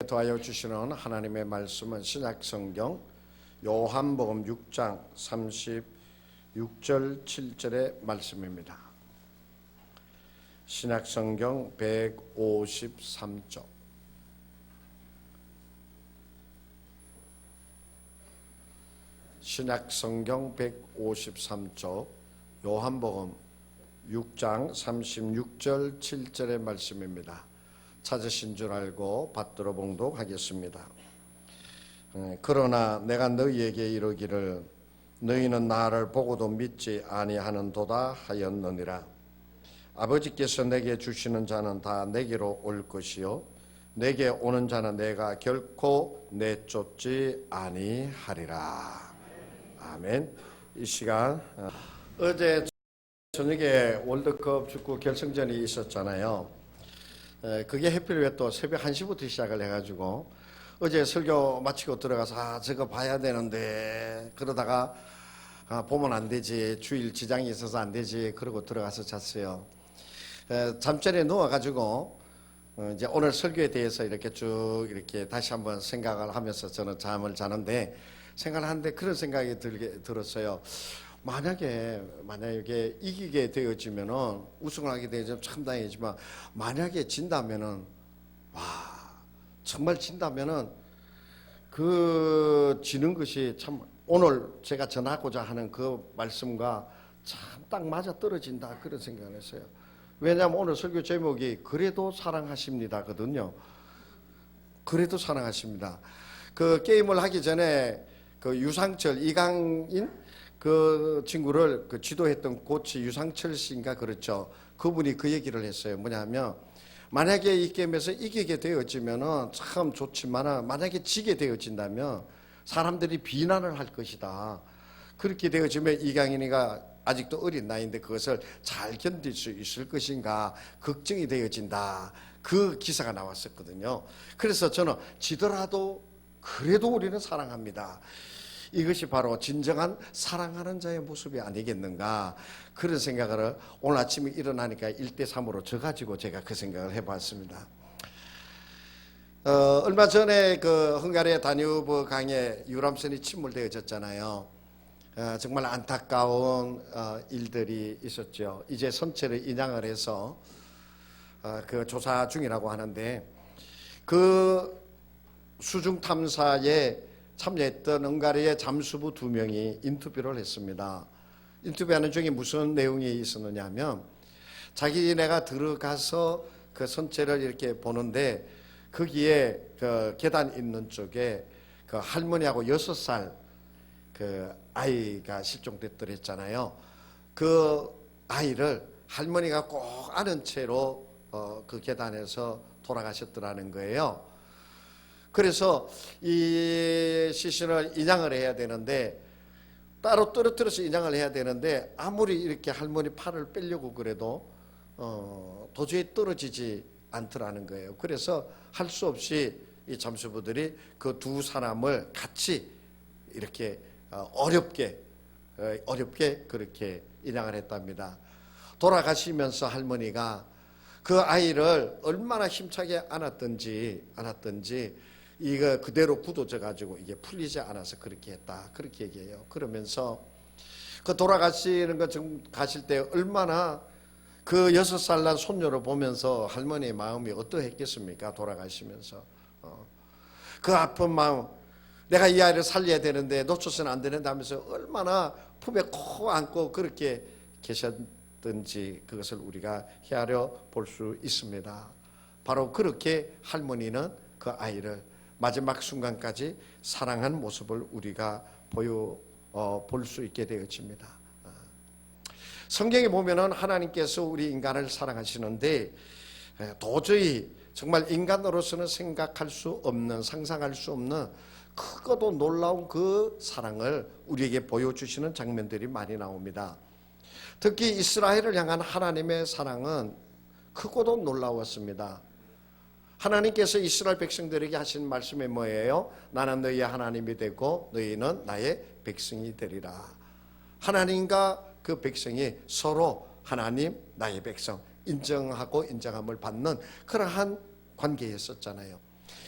도와여 주시는 하나님의 말씀은 신약성경 요한복음 6장 36절 7절의 말씀입니다. 신약성경 153쪽 신약성경 153쪽 요한복음 6장 36절 7절의 말씀입니다. 찾으신 줄 알고 받들어 봉독하겠습니다. 그러나 내가 너희에게 이르기를 너희는 나를 보고도 믿지 아니하는도다 하였느니라. 아버지께서 내게 주시는 자는 다 내게로 올 것이요 내게 오는 자는 내가 결코 내쫓지 아니하리라. 아멘. 이 시간 어제 저녁에 월드컵 축구 결승전이 있었잖아요. 그게 하필 왜 또 새벽 1시부터 시작을 해가지고 어제 설교 마치고 들어가서 저거 봐야 되는데 그러다가 보면 안 되지, 주일 지장이 있어서 안 되지 그러고 들어가서 잤어요. 잠자리에 누워가지고 이제 오늘 설교에 대해서 이렇게 쭉 이렇게 다시 한번 생각을 하면서 저는 잠을 자는데 생각을 하는데 그런 생각이 들었어요. 만약에 이기게 되어지면은 우승을 하게 되어지면 참 다행이지만 만약에 진다면은 정말 진다면은 그 지는 것이 참 오늘 제가 전하고자 하는 그 말씀과 참 딱 맞아 떨어진다 그런 생각을 했어요. 왜냐하면 오늘 설교 제목이 그래도 사랑하십니다거든요. 그래도 사랑하십니다. 그 게임을 하기 전에 그 유상철 이강인 그 친구를 그 지도했던 코치 유상철 씨인가 그렇죠. 그분이 그 얘기를 했어요. 뭐냐면 만약에 이 게임에서 이기게 되어지면은 참 좋지만 만약에 지게 되어진다면 사람들이 비난을 할 것이다. 그렇게 되어지면 이강인이가 아직도 어린 나이인데 그것을 잘 견딜 수 있을 것인가 걱정이 되어진다. 그 기사가 나왔었거든요. 그래서 저는 지더라도 그래도 우리는 사랑합니다. 이것이 바로 진정한 사랑하는 자의 모습이 아니겠는가 그런 생각을 오늘 아침에 일어나니까 1대3으로 져가지고 제가 그 생각을 해봤습니다. 얼마 전에 그 헝가리의 다뉴브 강에 유람선이 침몰되어졌잖아요. 정말 안타까운 일들이 있었죠. 이제 선체를 인양을 해서 그 조사 중이라고 하는데 그 수중 탐사에 참여했던 헝가리의 잠수부 2명이 인터뷰를 했습니다. 인터뷰하는 중에 무슨 내용이 있었느냐 하면 자기네가 들어가서 그 선체를 이렇게 보는데 거기에 그 계단 있는 쪽에 그 할머니하고 6살 그 아이가 실종됐더랬잖아요. 그 아이를 할머니가 꼭 안은 채로 그 계단에서 돌아가셨더라는 거예요. 그래서 이 시신을 인양을 해야 되는데 따로 떨어뜨려서 인양을 해야 되는데 아무리 이렇게 할머니 팔을 빼려고 그래도 도저히 떨어지지 않더라는 거예요. 그래서 할 수 없이 이 잠수부들이 그 두 사람을 같이 이렇게 어렵게 그렇게 인양을 했답니다. 돌아가시면서 할머니가 그 아이를 얼마나 힘차게 안았던지 이거 그대로 굳어져 가지고 이게 풀리지 않아서 그렇게 했다 그렇게 얘기해요. 그러면서 그 돌아가시는 거 좀 가실 때 얼마나 그 6살 난 손녀를 보면서 할머니의 마음이 어떠했겠습니까? 돌아가시면서 그 아픈 마음, 내가 이 아이를 살려야 되는데 놓쳐서는 안 되는데 하면서 얼마나 품에 코 안고 그렇게 계셨던지 그것을 우리가 헤아려 볼 수 있습니다. 바로 그렇게 할머니는 그 아이를 마지막 순간까지 사랑한 모습을 우리가 볼 수 있게 되어집니다. 성경에 보면은 하나님께서 우리 인간을 사랑하시는데 도저히 정말 인간으로서는 생각할 수 없는, 상상할 수 없는 크고도 놀라운 그 사랑을 우리에게 보여주시는 장면들이 많이 나옵니다. 특히 이스라엘을 향한 하나님의 사랑은 크고도 놀라웠습니다. 하나님께서 이스라엘 백성들에게 하신 말씀이 뭐예요? 나는 너희의 하나님이 되고 너희는 나의 백성이 되리라. 하나님과 그 백성이 서로 하나님, 나의 백성 인정하고 인정함을 받는 그러한 관계였었잖아요.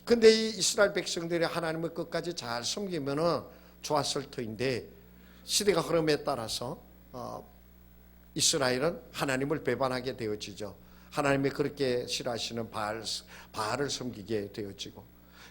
근데 이 이스라엘 백성들이 하나님을 끝까지 잘 섬기면은 좋았을 터인데 시대가 흐름에 따라서 이스라엘은 하나님을 배반하게 되어지죠. 하나님이 그렇게 싫어하시는 바알을 섬기게 되어지고,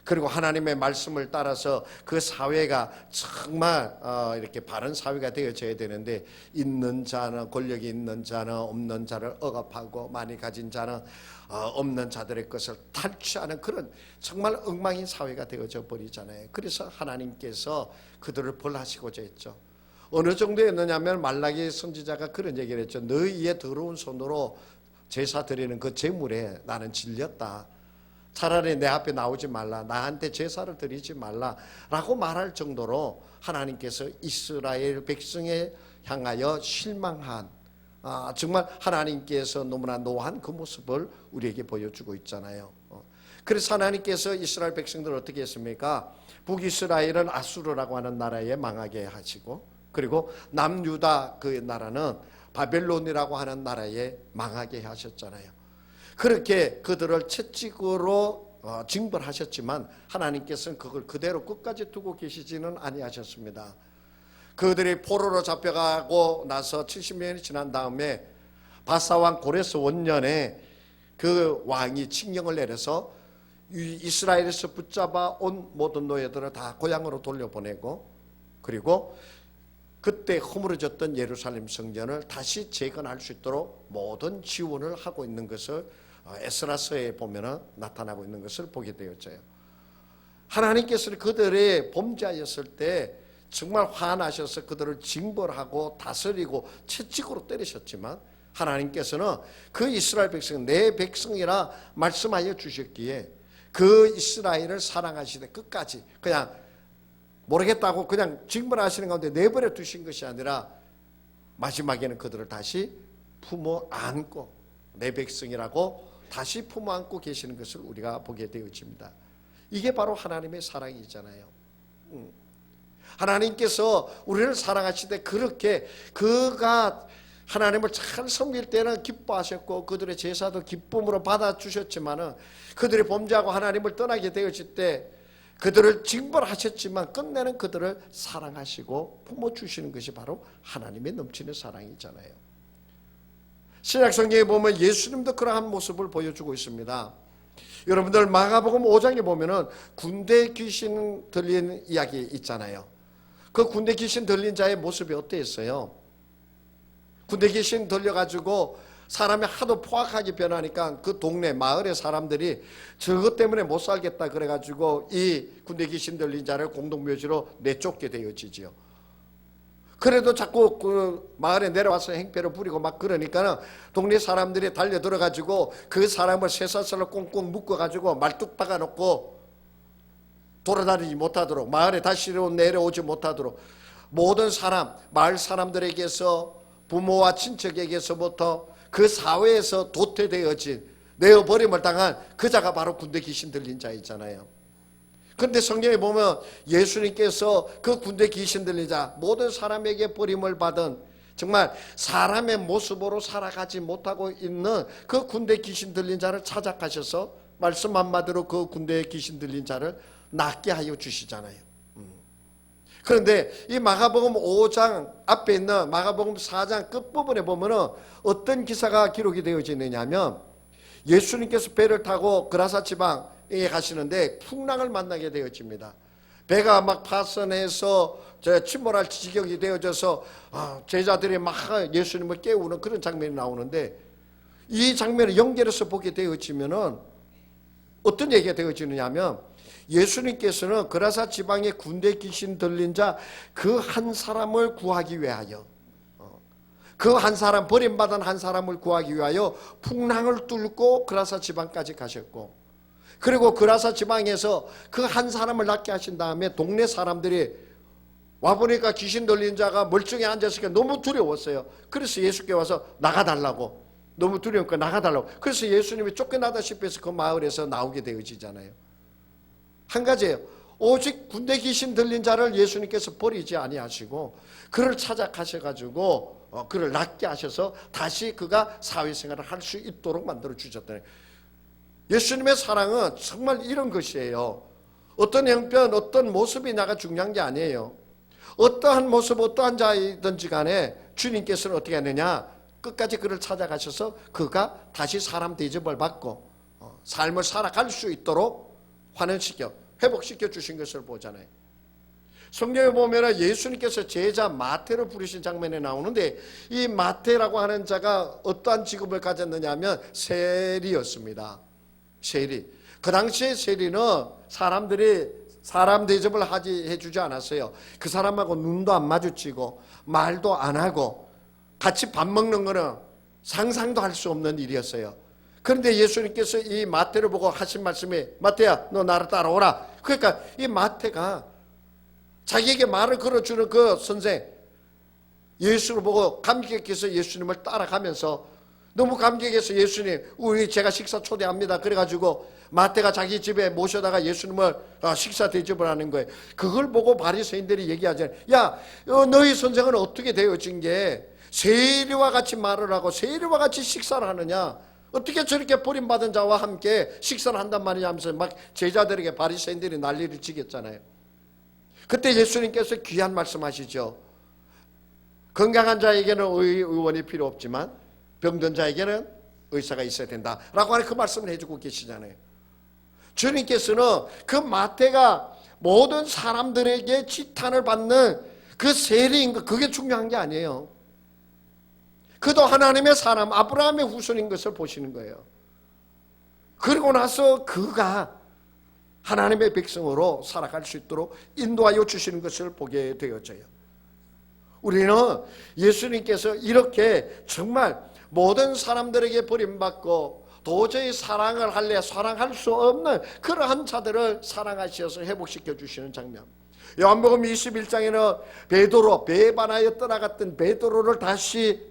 그리고 하나님의 말씀을 따라서 그 사회가 정말 이렇게 바른 사회가 되어져야 되는데, 있는 자는, 권력이 있는 자는 없는 자를 억압하고 많이 가진 자는 없는 자들의 것을 탈취하는 그런 정말 엉망인 사회가 되어져 버리잖아요. 그래서 하나님께서 그들을 벌하시고자 했죠. 어느 정도였느냐면 말라기 선지자가 그런 얘기를 했죠. 너희의 더러운 손으로 제사 드리는 그 제물에 나는 질렸다. 차라리 내 앞에 나오지 말라, 나한테 제사를 드리지 말라 라고 말할 정도로 하나님께서 이스라엘 백성에 향하여 실망한, 정말 하나님께서 너무나 노한 그 모습을 우리에게 보여주고 있잖아요. 그래서 하나님께서 이스라엘 백성들을 어떻게 했습니까? 북이스라엘은 아수르라고 하는 나라에 망하게 하시고, 그리고 남유다 그 나라는 바벨론이라고 하는 나라에 망하게 하셨잖아요. 그렇게 그들을 채찍으로 징벌하셨지만 하나님께서는 그걸 그대로 끝까지 두고 계시지는 아니하셨습니다. 그들이 포로로 잡혀가고 나서 70년이 지난 다음에 바사왕 고레스 원년에 그 왕이 칙령을 내려서 이스라엘에서 붙잡아 온 모든 노예들을 다 고향으로 돌려보내고, 그리고 그때 허물어졌던 예루살렘 성전을 다시 재건할 수 있도록 모든 지원을 하고 있는 것을 에스라서에 보면 나타나고 있는 것을 보게 되었어요. 하나님께서는 그들이 범죄하였을 때 정말 화나셔서 그들을 징벌하고 다스리고 채찍으로 때리셨지만, 하나님께서는 그 이스라엘 백성, 내 백성이라 말씀하여 주셨기에 그 이스라엘을 사랑하시되 끝까지 그냥 모르겠다고 그냥 징벌하시는 가운데 내버려 두신 것이 아니라 마지막에는 그들을 다시 품어 안고 내 백성이라고 다시 품어 안고 계시는 것을 우리가 보게 되어집니다. 이게 바로 하나님의 사랑이잖아요. 하나님께서 우리를 사랑하시되 그렇게 그가 하나님을 잘 섬길 때는 기뻐하셨고 그들의 제사도 기쁨으로 받아주셨지만은 그들이 범죄하고 하나님을 떠나게 되었을 때 그들을 징벌하셨지만 끝내는 그들을 사랑하시고 품어주시는 것이 바로 하나님의 넘치는 사랑이잖아요. 신약 성경에 보면 예수님도 그러한 모습을 보여주고 있습니다. 여러분들 마가복음 5장에 보면은 군대 귀신 들린 이야기 있잖아요. 그 군대 귀신 들린 자의 모습이 어땠어요? 군대 귀신 들려가지고 사람이 하도 포악하게 변하니까 그 동네 마을의 사람들이 저것 때문에 못 살겠다 그래가지고 이 군대 귀신 들린 자를 공동묘지로 내쫓게 되어지지요. 그래도 자꾸 그 마을에 내려와서 행패를 부리고 막 그러니까는 동네 사람들이 달려 들어가지고 그 사람을 쇠사슬로 꽁꽁 묶어가지고 말뚝 박아놓고 돌아다니지 못하도록, 마을에 다시 내려오지 못하도록 모든 사람, 마을 사람들에게서, 부모와 친척에게서부터 그 사회에서 도태되어진, 내어버림을 당한 그 자가 바로 군대 귀신 들린 자이잖아요. 그런데 성경에 보면 예수님께서 그 군대 귀신 들린 자, 모든 사람에게 버림을 받은, 정말 사람의 모습으로 살아가지 못하고 있는 그 군대 귀신 들린 자를 찾아가셔서 말씀 한마디로 그 군대 귀신 들린 자를 낫게 하여 주시잖아요. 그런데 이 마가복음 5장 앞에 있는 마가복음 4장 끝부분에 보면은 어떤 기사가 기록이 되어지느냐 하면 예수님께서 배를 타고 그라사 지방에 가시는데 풍랑을 만나게 되어집니다. 배가 막 파선해서 침몰할 지경이 되어져서 제자들이 막 예수님을 깨우는 그런 장면이 나오는데, 이 장면을 연결해서 보게 되어지면은 어떤 얘기가 되어지느냐 하면 예수님께서는 그라사 지방의 군대 귀신 들린 자 그 한 사람을 구하기 위하여, 그 한 사람, 버림받은 한 사람을 구하기 위하여 풍랑을 뚫고 그라사 지방까지 가셨고, 그리고 그라사 지방에서 그 한 사람을 낫게 하신 다음에 동네 사람들이 와보니까 귀신 들린 자가 멀쩡히 앉았으니까 너무 두려웠어요. 그래서 예수께 와서 나가달라고, 너무 두려우니까 나가달라고. 그래서 예수님이 쫓겨나다시피 해서 그 마을에서 나오게 되어지잖아요. 한 가지예요. 오직 군대 귀신 들린 자를 예수님께서 버리지 아니하시고 그를 찾아가셔가지고 그를 낫게 하셔서 다시 그가 사회생활을 할 수 있도록 만들어 주셨다는. 예수님의 사랑은 정말 이런 것이에요. 어떤 형편, 어떤 모습이 나가 중요한 게 아니에요. 어떠한 모습, 어떠한 자이든지 간에 주님께서는 어떻게 하느냐, 끝까지 그를 찾아가셔서 그가 다시 사람 대접을 받고 삶을 살아갈 수 있도록 환원시켜 회복시켜 주신 것을 보잖아요. 성경에 보면 예수님께서 제자 마태를 부르신 장면에 나오는데, 이 마태라고 하는 자가 어떠한 직업을 가졌느냐 하면 세리였습니다. 세리. 그 당시에 세리는 사람들이 사람 대접을 해주지 않았어요. 그 사람하고 눈도 안 마주치고 말도 안 하고 같이 밥 먹는 거는 상상도 할 수 없는 일이었어요. 그런데 예수님께서 이 마태를 보고 하신 말씀이, 마태야 너 나를 따라오라. 그러니까 이 마태가 자기에게 말을 걸어주는 그 선생, 예수를 보고 감격해서 예수님을 따라가면서, 너무 감격해서 예수님 우리 제가 식사 초대합니다. 그래가지고 마태가 자기 집에 모셔다가 예수님을 식사 대접을 하는 거예요. 그걸 보고 바리새인들이 얘기하잖아요. 야, 너희 선생은 어떻게 되어진 게 세리와 같이 말을 하고 세리와 같이 식사를 하느냐? 어떻게 저렇게 버림받은 자와 함께 식사를 한단 말이냐 하면서 막 제자들에게 바리새인들이 난리를 치겠잖아요. 그때 예수님께서 귀한 말씀하시죠. 건강한 자에게는 의원이 필요 없지만 병든 자에게는 의사가 있어야 된다 라고 하는 그 말씀을 해주고 계시잖아요. 주님께서는 그 마태가 모든 사람들에게 지탄을 받는 그 세리인 것, 그게 중요한 게 아니에요. 그도 하나님의 사람, 아브라함의 후손인 것을 보시는 거예요. 그리고 나서 그가 하나님의 백성으로 살아갈 수 있도록 인도하여 주시는 것을 보게 되어져요. 우리는 예수님께서 이렇게 정말 모든 사람들에게 버림받고 도저히 사랑할 수 없는 그러한 자들을 사랑하셔서 회복시켜 주시는 장면. 요한복음 21장에는 베드로, 배에 반하여 떠나갔던 베드로를 다시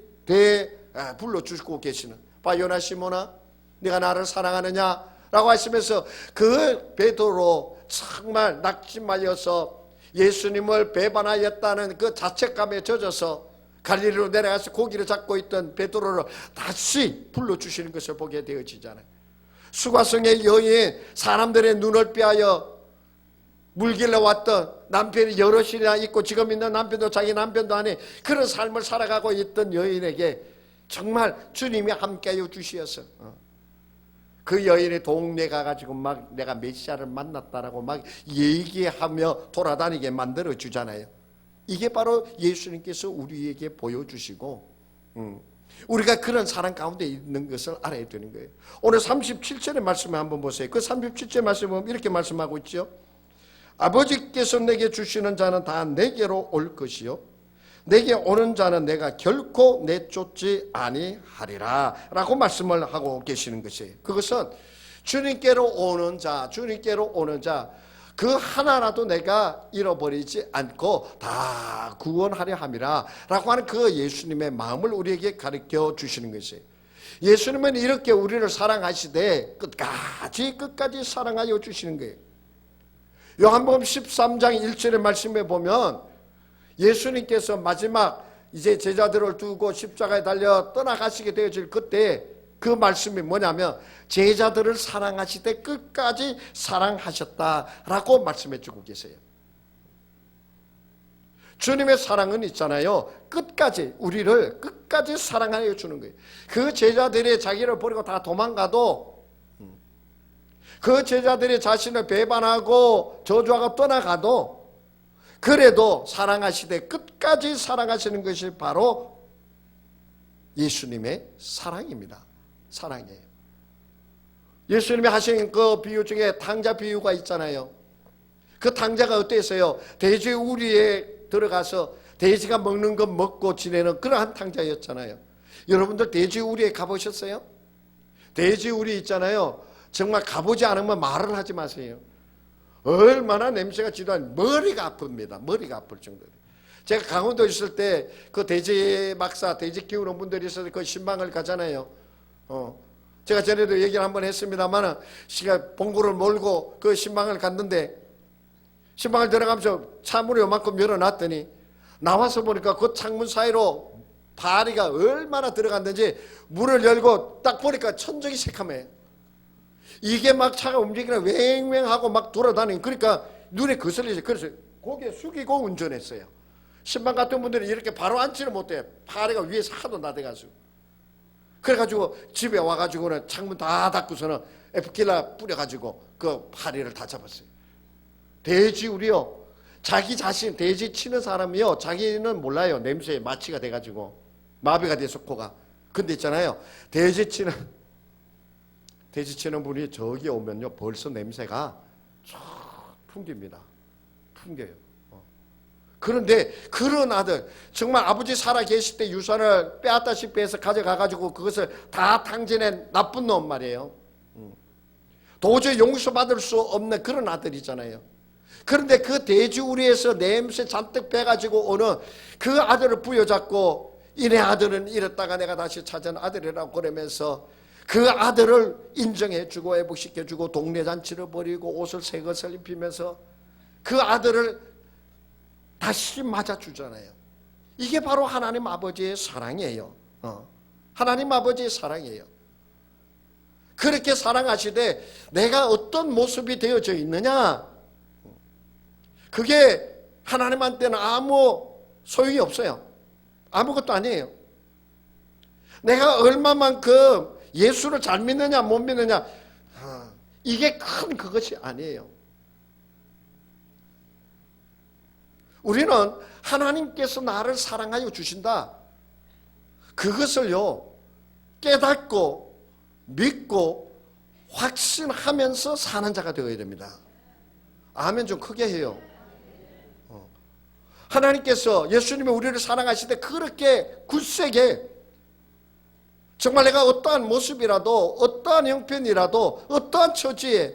불러주시고 계시는, 바요나 시몬아 네가 나를 사랑하느냐 라고 하시면서 그 베드로 정말 낙심하여서 예수님을 배반하였다는 그 자책감에 젖어서 갈릴리로 내려가서 고기를 잡고 있던 베드로를 다시 불러주시는 것을 보게 되어지잖아요. 수가성의 여인, 사람들의 눈을 빼하여 물길래 왔던 남편이 여럿이나 있고 지금 있는 남편도 자기 남편도 아닌 그런 삶을 살아가고 있던 여인에게 정말 주님이 함께하여 주시어서 그 여인의 동네 가가지고 막 내가 메시아를 만났다라고 막 얘기하며 돌아다니게 만들어 주잖아요. 이게 바로 예수님께서 우리에게 보여주시고 우리가 그런 사랑 가운데 있는 것을 알아야 되는 거예요. 오늘 37절의 말씀을 한번 보세요. 그 37절 말씀을 보면 이렇게 말씀하고 있죠. 아버지께서 내게 주시는 자는 다 내게로 올 것이요 내게 오는 자는 내가 결코 내쫓지 아니하리라 라고 말씀을 하고 계시는 것이에요. 그것은 주님께로 오는 자, 그 하나라도 내가 잃어버리지 않고 다 구원하려 함이라 라고 하는 그 예수님의 마음을 우리에게 가르쳐 주시는 것이에요. 예수님은 이렇게 우리를 사랑하시되 끝까지 사랑하여 주시는 거예요. 요한복음 13장 1절의 말씀에 보면 예수님께서 마지막 이제 제자들을 두고 십자가에 달려 떠나가시게 되어질 그때 그 말씀이 뭐냐면 제자들을 사랑하시되 끝까지 사랑하셨다라고 말씀해 주고 계세요. 주님의 사랑은 있잖아요. 끝까지 우리를 끝까지 사랑하여 주는 거예요. 그 제자들이 자기를 버리고 다 도망가도 그 제자들이 자신을 배반하고 저주하고 떠나가도 그래도 사랑하시되 끝까지 사랑하시는 것이 바로 예수님의 사랑입니다. 사랑이에요. 예수님이 하신 그 비유 중에 탕자 비유가 있잖아요. 그 탕자가 어땠어요? 돼지 우리에 들어가서 돼지가 먹는 것 먹고 지내는 그러한 탕자였잖아요. 여러분들 돼지 우리에 가보셨어요? 돼지 우리 있잖아요. 정말 가보지 않으면 말을 하지 마세요. 얼마나 냄새가 지도하니 머리가 아픕니다. 머리가 아플 정도로. 제가 강원도 있을 때 그 돼지 막사, 돼지 키우는 분들이 있어서 그 신방을 가잖아요. 제가 전에도 얘기를 한번 했습니다만 제가 봉구를 몰고 그 신방을 갔는데 신방을 들어가면서 차문을 요만큼 열어놨더니 나와서 보니까 그 창문 사이로 파리가 얼마나 들어갔는지 문을 열고 딱 보니까 천정이 새카매요. 이게 막 차가 움직이나 왱왱하고 막 돌아다니는, 그러니까 눈에 거슬리죠. 그래서 고개 숙이고 운전했어요. 신방 같은 분들은 이렇게 바로 앉지를 못해요. 파리가 위에서 하도 나대가지고. 그래가지고 집에 와가지고는 창문 다 닫고서는 에프킬라 뿌려가지고 그 파리를 다 잡았어요. 돼지우리요, 자기 자신 돼지 치는 사람이요, 자기는 몰라요. 냄새에 마취가 돼가지고 마비가 돼서 코가. 근데 있잖아요, 돼지 치는 분이 저기 오면요 벌써 냄새가 쫙 풍깁니다. 풍겨요. 그런데 그런 아들, 정말 아버지 살아 계실 때 유산을 빼앗다시피 해서 가져가가지고 그것을 다 탕진해 나쁜 놈 말이에요. 도저히 용서받을 수 없는 그런 아들이잖아요. 그런데 그 돼지우리에서 냄새 잔뜩 빼가지고 오는 그 아들을 부여잡고, 이내 아들은 이랬다가 내가 다시 찾은 아들이라고 그러면서 그 아들을 인정해주고 회복시켜주고 동네 잔치를 벌이고 옷을 새 것을 입히면서 그 아들을 다시 맞아주잖아요. 이게 바로 하나님 아버지의 사랑이에요. 하나님 아버지의 사랑이에요. 그렇게 사랑하시되 내가 어떤 모습이 되어져 있느냐, 그게 하나님한테는 아무 소용이 없어요. 아무것도 아니에요. 내가 얼마만큼 예수를 잘 믿느냐 못 믿느냐, 이게 큰 그것이 아니에요. 우리는 하나님께서 나를 사랑하여 주신다, 그것을요 깨닫고 믿고 확신하면서 사는 자가 되어야 됩니다. 아멘 좀 크게 해요. 하나님께서, 예수님이 우리를 사랑하실 때 그렇게 굳세게, 정말 내가 어떠한 모습이라도, 어떠한 형편이라도, 어떠한 처지에,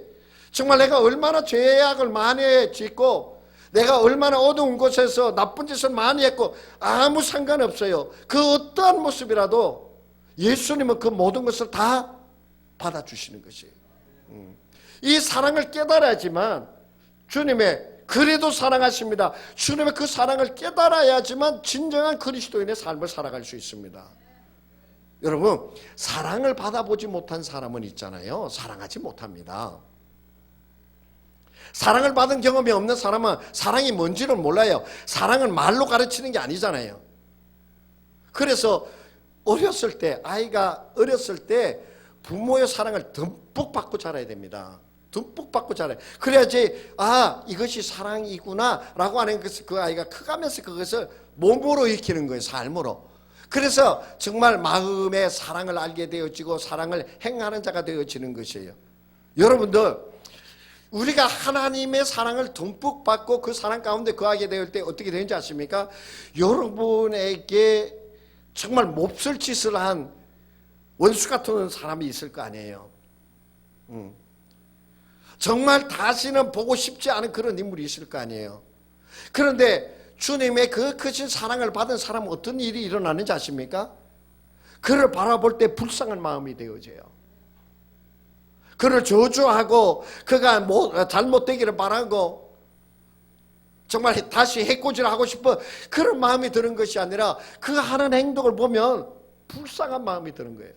정말 내가 얼마나 죄악을 많이 짓고 내가 얼마나 어두운 곳에서 나쁜 짓을 많이 했고 아무 상관없어요. 그 어떠한 모습이라도 예수님은 그 모든 것을 다 받아주시는 것이에요. 이 사랑을 깨달아야지만, 주님의 그래도 사랑하십니다, 주님의 그 사랑을 깨달아야지만 진정한 그리스도인의 삶을 살아갈 수 있습니다. 여러분, 사랑을 받아보지 못한 사람은 있잖아요, 사랑하지 못합니다. 사랑을 받은 경험이 없는 사람은 사랑이 뭔지를 몰라요. 사랑은 말로 가르치는 게 아니잖아요. 그래서 어렸을 때, 아이가 어렸을 때 부모의 사랑을 듬뿍 받고 자라야 됩니다. 듬뿍 받고 자라요. 그래야지 이것이 사랑이구나 라고 하는 것을 그 아이가 커가면서 그것을 몸으로 익히는 거예요, 삶으로. 그래서 정말 마음의 사랑을 알게 되어지고 사랑을 행하는 자가 되어지는 것이에요. 여러분들, 우리가 하나님의 사랑을 듬뿍 받고 그 사랑 가운데 거하게 될 때 어떻게 되는지 아십니까? 여러분에게 정말 몹쓸 짓을 한 원수 같은 사람이 있을 거 아니에요. 정말 다시는 보고 싶지 않은 그런 인물이 있을 거 아니에요. 그런데 주님의 그 크신 사랑을 받은 사람은 어떤 일이 일어나는지 아십니까? 그를 바라볼 때 불쌍한 마음이 되어져요. 그를 저주하고 그가 잘못되기를 바라고 정말 다시 해코지를 하고 싶어 그런 마음이 드는 것이 아니라 그 하는 행동을 보면 불쌍한 마음이 드는 거예요.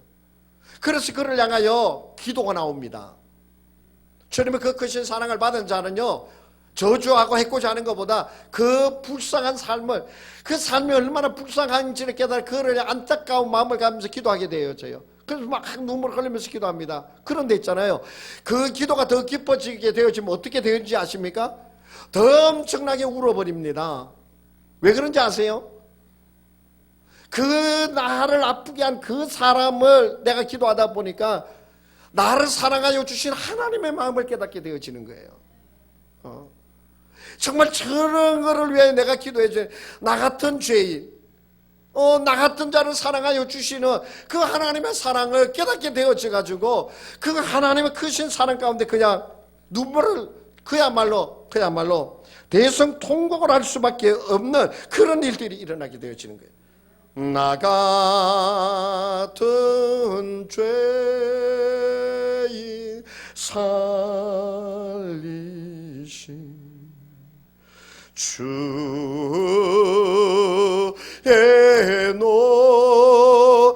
그래서 그를 향하여 기도가 나옵니다. 주님의 그 크신 사랑을 받은 자는요, 저주하고 해코지하는 것보다 그 불쌍한 삶을, 그 삶이 얼마나 불쌍한지를 깨달아 그를 안타까운 마음을 가지면서 기도하게 되어져요. 그래서 막 눈물을 흘리면서 기도합니다. 그런데 있잖아요, 그 기도가 더 깊어지게 되어지면 어떻게 되는지 아십니까? 더 엄청나게 울어버립니다. 왜 그런지 아세요? 그 나를 아프게 한 그 사람을 내가 기도하다 보니까 나를 사랑하여 주신 하나님의 마음을 깨닫게 되어지는 거예요. 정말 저런 거를 위해 내가 기도해줘야, 나 같은 죄인, 나 같은 자를 사랑하여 주시는 그 하나님의 사랑을 깨닫게 되어져가지고 그 하나님의 크신 사랑 가운데 그냥 눈물을 그야말로 대성통곡을 할 수밖에 없는 그런 일들이 일어나게 되어지는 거예요. 나 같은 죄인 살리신 주의 놀라워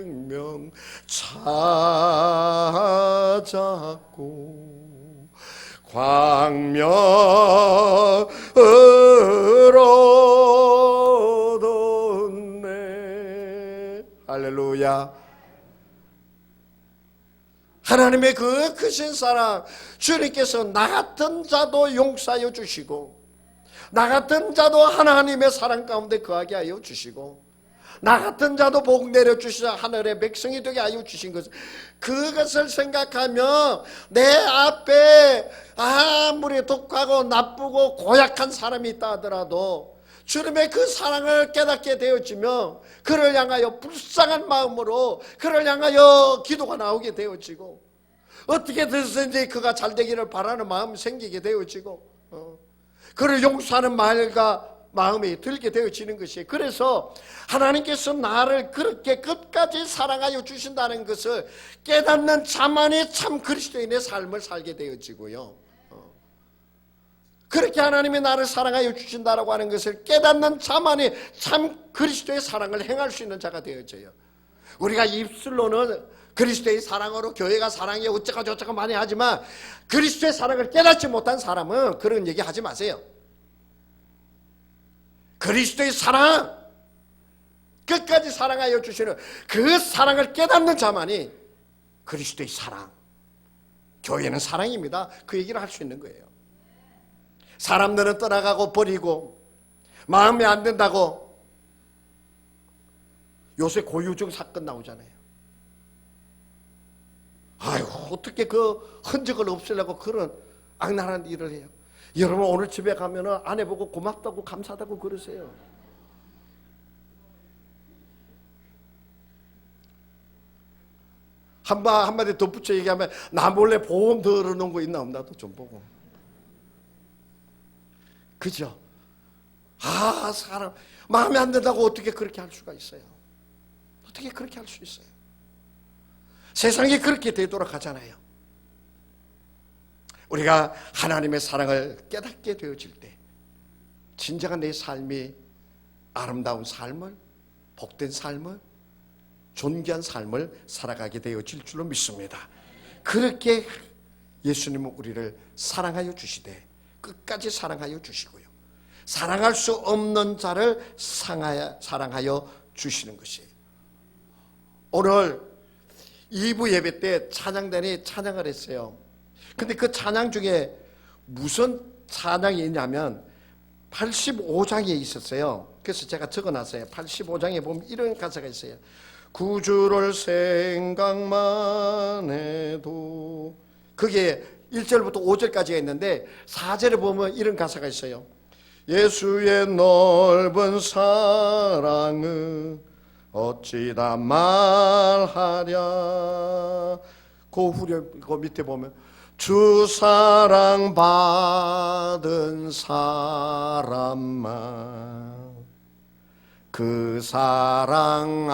생명 찾았고 광명을 얻었네. 할렐루야. 하나님의 그 크신 사랑, 주님께서 나 같은 자도 용서하여 주시고 나 같은 자도 하나님의 사랑 가운데 거하게 하여 주시고 나 같은 자도 복 내려주시자 하늘의 백성이 되게 하여 주신 것, 그것을 생각하며 내 앞에 아무리 독하고 나쁘고 고약한 사람이 있다 하더라도 주님의 그 사랑을 깨닫게 되어지며 그를 향하여 불쌍한 마음으로 그를 향하여 기도가 나오게 되어지고 어떻게 해서든지 그가 잘 되기를 바라는 마음이 생기게 되어지고 그를 용서하는 마음이 들게 되어지는 것이에요. 그래서 하나님께서 나를 그렇게 끝까지 사랑하여 주신다는 것을 깨닫는 자만이 참 그리스도인의 삶을 살게 되어지고요. 그렇게 하나님이 나를 사랑하여 주신다라고 하는 것을 깨닫는 자만이 참 그리스도의 사랑을 행할 수 있는 자가 되어져요. 우리가 입술로는 그리스도의 사랑으로 교회가 사랑해 어쩌고 저쩌고 많이 하지만 그리스도의 사랑을 깨닫지 못한 사람은 그런 얘기 하지 마세요. 그리스도의 사랑, 끝까지 사랑하여 주시는 그 사랑을 깨닫는 자만이 그리스도의 사랑, 교회는 사랑입니다, 그 얘기를 할 수 있는 거예요. 사람들은 떠나가고 버리고 마음에 안 든다고 요새 고유증 사건 나오잖아요. 아이고, 어떻게 그 흔적을 없애려고 그런 악랄한 일을 해요. 여러분 오늘 집에 가면은 아내 보고 고맙다고 감사하다고 그러세요. 한마디 덧붙여 얘기하면 나 몰래 보험 들어놓은 거 있나 없나도 좀 보고. 그죠? 아, 사람 마음에 안 든다고 어떻게 그렇게 할 수가 있어요? 어떻게 그렇게 할 수 있어요? 세상이 그렇게 되도록 하잖아요. 우리가 하나님의 사랑을 깨닫게 되어질 때 진정한 내 삶이 아름다운 삶을, 복된 삶을, 존귀한 삶을 살아가게 되어질 줄로 믿습니다. 그렇게 예수님은 우리를 사랑하여 주시되 끝까지 사랑하여 주시고요, 사랑할 수 없는 자를 사랑하여 주시는 것이에요. 오늘 2부 예배 때 찬양단이 찬양을 했어요. 근데 그 찬양 중에 무슨 찬양이 있냐면 85장에 있었어요. 그래서 제가 적어놨어요. 85장에 보면 이런 가사가 있어요. 구주를 생각만 해도, 그게 1절부터 5절까지가 있는데 4절에 보면 이런 가사가 있어요. 예수의 넓은 사랑은 어찌다 말하랴. 그 밑에 보면 주 사랑 받은 사람만 그 사랑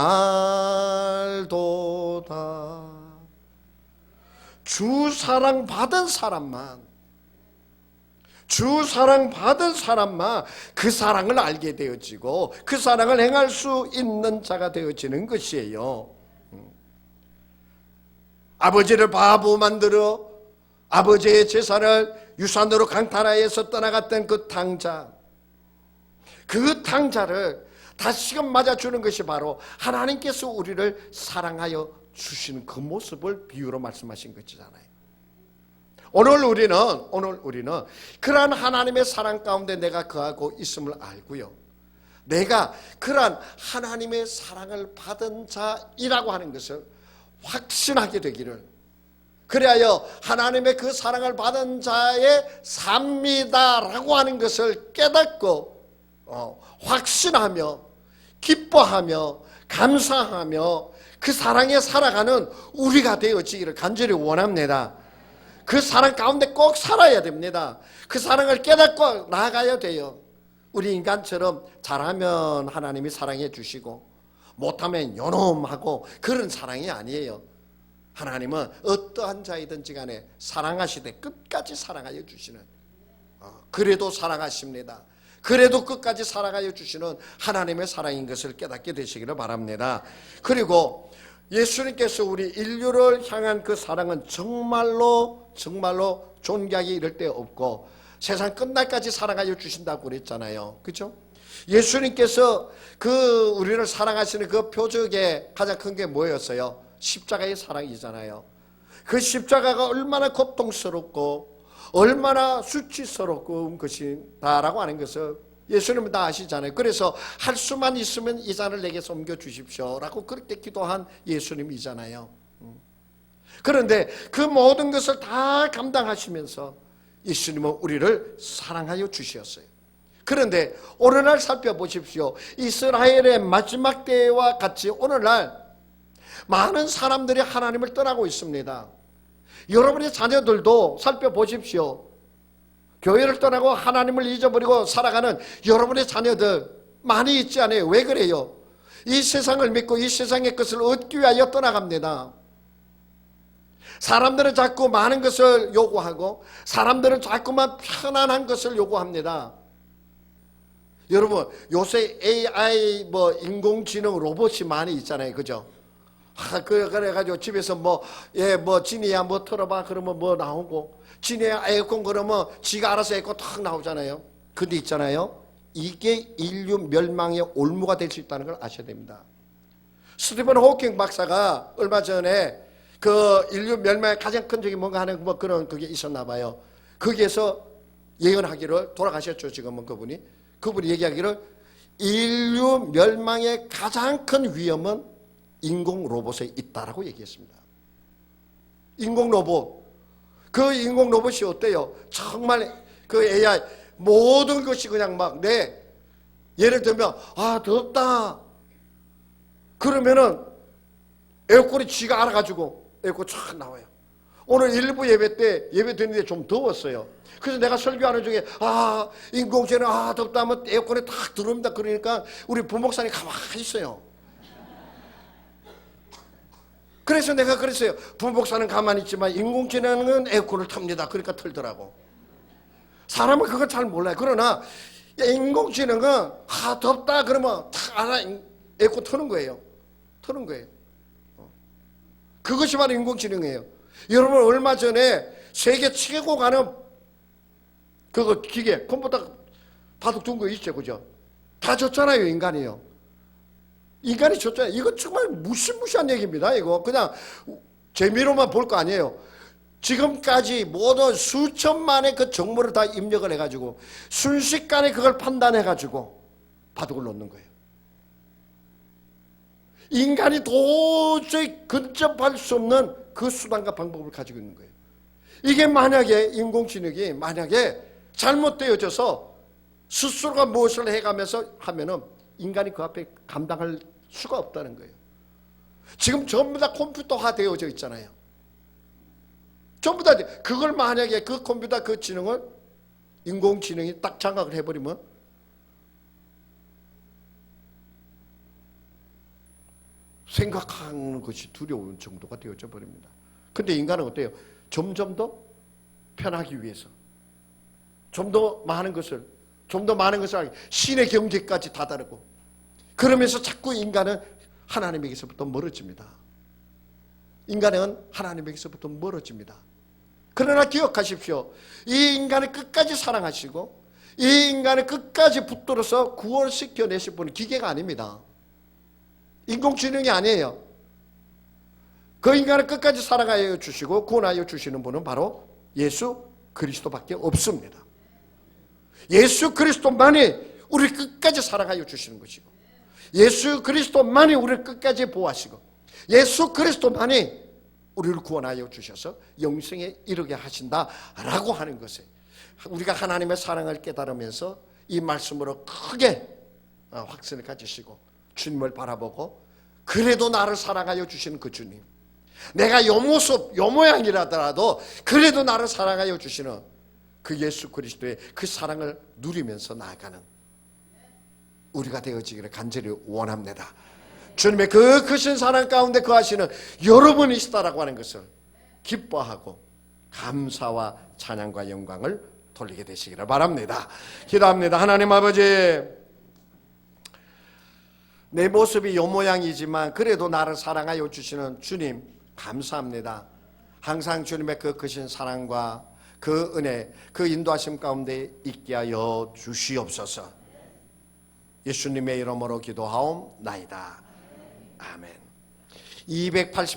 알도다. 주 사랑 받은 사람만, 주 사랑 받은 사람만 그 사랑을 알게 되어지고 그 사랑을 행할 수 있는 자가 되어지는 것이에요. 아버지를 바보 만들어 아버지의 재산을 유산으로 강탈하여서 떠나갔던 그 탕자, 그 탕자를 다시금 맞아주는 것이 바로 하나님께서 우리를 사랑하여 주시는 그 모습을 비유로 말씀하신 것이잖아요. 오늘 우리는 그러한 하나님의 사랑 가운데 내가 거하고 있음을 알고요, 내가 그러한 하나님의 사랑을 받은 자이라고 하는 것을 확신하게 되기를, 그리하여 하나님의 그 사랑을 받은 자의 삶이다라고 하는 것을 깨닫고 확신하며 기뻐하며 감사하며 그 사랑에 살아가는 우리가 되어지기를 간절히 원합니다. 그 사랑 가운데 꼭 살아야 됩니다. 그 사랑을 깨닫고 나아가야 돼요. 우리 인간처럼 잘하면 하나님이 사랑해 주시고 못하면 요놈하고 그런 사랑이 아니에요. 하나님은 어떠한 자이든지 간에 사랑하시되 끝까지 사랑하여 주시는, 그래도 사랑하십니다. 그래도 끝까지 사랑하여 주시는 하나님의 사랑인 것을 깨닫게 되시기를 바랍니다. 그리고 예수님께서 우리 인류를 향한 그 사랑은 정말로 존귀하게 이를 데 없고 세상 끝날까지 사랑하여 주신다고 그랬잖아요. 그렇죠? 예수님께서 그 우리를 사랑하시는 그 표적의 가장 큰 게 뭐였어요? 십자가의 사랑이잖아요. 그 십자가가 얼마나 고통스럽고 얼마나 수치스럽고 것이다라고 하는 것을 예수님은 다 아시잖아요. 그래서 할 수만 있으면 이 잔을 내게서 옮겨주십시오 라고 그렇게 기도한 예수님이잖아요. 그런데 그 모든 것을 다 감당하시면서 예수님은 우리를 사랑하여 주셨어요. 그런데 오늘날 살펴보십시오. 이스라엘의 마지막 때와 같이 오늘날 많은 사람들이 하나님을 떠나고 있습니다. 여러분의 자녀들도 살펴보십시오. 교회를 떠나고 하나님을 잊어버리고 살아가는 여러분의 자녀들 많이 있지 않아요? 왜 그래요? 이 세상을 믿고 이 세상의 것을 얻기 위하여 떠나갑니다. 사람들은 자꾸 많은 것을 요구하고 사람들은 자꾸만 편안한 것을 요구합니다. 여러분 요새 AI 인공지능 로봇이 많이 있잖아요. 그죠? 그래가지고 집에서 지니야 틀어봐 그러면 나오고 지니야 에어컨 그러면 지가 알아서 에어컨 탁 나오잖아요. 근데 있잖아요. 이게 인류 멸망의 올무가 될 수 있다는 걸 아셔야 됩니다. 스티븐 호킹 박사가 얼마 전에 그 인류 멸망의 가장 큰 적이 뭔가 하는 그런 그게 있었나 봐요. 거기에서 예언하기를 돌아가셨죠. 지금은 그분이 얘기하기를 인류 멸망의 가장 큰 위험은 인공 로봇에 있다라고 얘기했습니다. 인공 로봇. 그 인공 로봇이 어때요? 정말 그 AI 모든 것이 그냥 예를 들면 덥다. 그러면은 에어컨이 지가 알아가지고 에어컨 쫙 나와요. 오늘 일부 예배 때 예배 드리는데 좀 더웠어요. 그래서 내가 설교하는 중에 인공지능 덥다 하면 에어컨에 탁 들어옵니다. 그러니까 우리 부목사님 가만히 있어요. 그래서 내가 그랬어요. 부목사는 가만히 있지만 인공지능은 에어컨을 탑니다. 그러니까 틀더라고. 사람은 그걸 잘 몰라요. 그러나 인공지능은 덥다 그러면 에어컨 트는 거예요. 그것이 바로 인공지능이에요. 여러분 얼마 전에 세계 최고 가는 그거 기계 컴퓨터 바둑 둔 거 있죠. 그죠? 다 줬잖아요. 인간이 줬잖아요. 이거 정말 무시무시한 얘기입니다. 이거 그냥 재미로만 볼 거 아니에요. 지금까지 모든 수천만의 그 정보를 다 입력을 해가지고 순식간에 그걸 판단해가지고 바둑을 놓는 거예요. 인간이 도저히 근접할 수 없는 그 수단과 방법을 가지고 있는 거예요. 이게 만약에 인공지능이 잘못되어져서 스스로가 무엇을 해가면서 하면은 인간이 그 앞에 감당할 수가 없다는 거예요. 지금 전부 다 컴퓨터화 되어져 있잖아요. 전부 다 그걸 만약에 그 컴퓨터 그 지능을 인공지능이 딱 장악을 해버리면 생각하는 것이 두려운 정도가 되어져 버립니다. 근데 인간은 어때요? 점점 더 편하기 위해서 좀 더 많은 것을 하기, 신의 경계까지 다다르고 그러면서 자꾸 인간은 하나님에게서부터 멀어집니다. 인간은 하나님에게서부터 멀어집니다. 그러나 기억하십시오. 이 인간을 끝까지 사랑하시고 이 인간을 끝까지 붙들어서 구원시켜내실 분은 기계가 아닙니다. 인공지능이 아니에요. 그 인간을 끝까지 사랑하여 주시고 구원하여 주시는 분은 바로 예수 그리스도밖에 없습니다. 예수 그리스도만이 우리를 끝까지 사랑하여 주시는 것이고 예수 그리스도만이 우리를 끝까지 보호하시고 예수 그리스도만이 우리를 구원하여 주셔서 영생에 이르게 하신다라고 하는 것에 우리가 하나님의 사랑을 깨달으면서 이 말씀으로 크게 확신을 가지시고 주님을 바라보고 그래도 나를 사랑하여 주시는 그 주님, 내가 요 모습 요 모양이라더라도 그래도 나를 사랑하여 주시는 그 예수 그리스도의 그 사랑을 누리면서 나아가는 우리가 되어지기를 간절히 원합니다. 주님의 그 크신 사랑 가운데 거하시는 여러분이시다라고 하는 것을 기뻐하고 감사와 찬양과 영광을 돌리게 되시기를 바랍니다. 기도합니다. 하나님 아버지, 내 모습이 요 모양이지만 그래도 나를 사랑하여 주시는 주님 감사합니다. 항상 주님의 그 크신 사랑과 그 은혜, 그 인도하심 가운데 있게 하여 주시옵소서. 예수님의 이름으로 기도하옵나이다. 아멘. 280